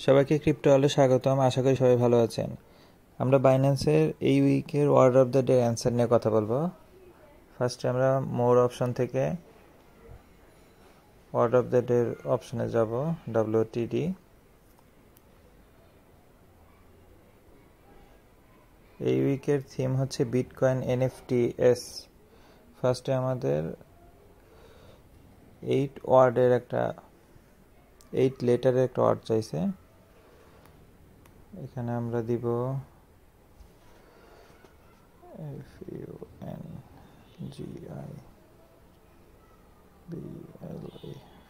সবাইকে ক্রিপ্টো ওয়ার্ল্ডে স্বাগতম। আশা করি সবাই ভালো আছেন। আমরা বাইন্যান্সের এই উইকের word of the day answer নিয়ে কথা বলবো। ফার্স্টে আমরা মোর অপশন থেকে ওয়ার্ড অফ দ্য ডে অপশনে যাব, WTD। এই উইকের থিম হচ্ছে বিটকয়েন NFTs। ফার্স্টে আমাদের 8 লেটারের একটা ওয়ার্ড চাইছে। এখানে আমরা দিব FUNGIBLE,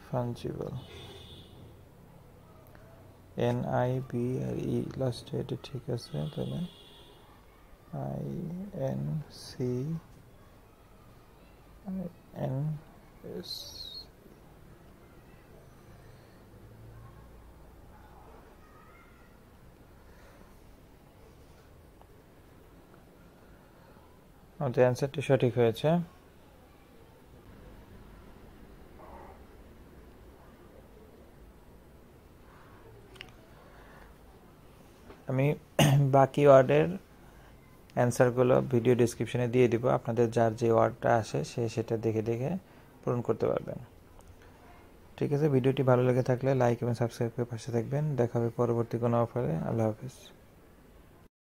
ফাঞ্জিবল। NIB আর E লাস্টে, এটা ঠিক আছে। তাহলে INCINS। আমাদের অ্যান্সারটি সঠিক হয়েছে। আমি বাকি ওয়ার্ডের অ্যান্সারগুলো ভিডিও ডিসক্রিপশনে দিয়ে দিব। আপনাদের যার যে ওয়ার্ডটা আসে সেটা দেখে দেখে পূরণ করতে পারবেন। ঠিক আছে, ভিডিওটি ভালো লেগে থাকলে লাইক এবং সাবস্ক্রাইব করে পাশে থাকবেন। দেখা হবে পরবর্তী কোনো অফারে। আল্লাহ হাফিজ।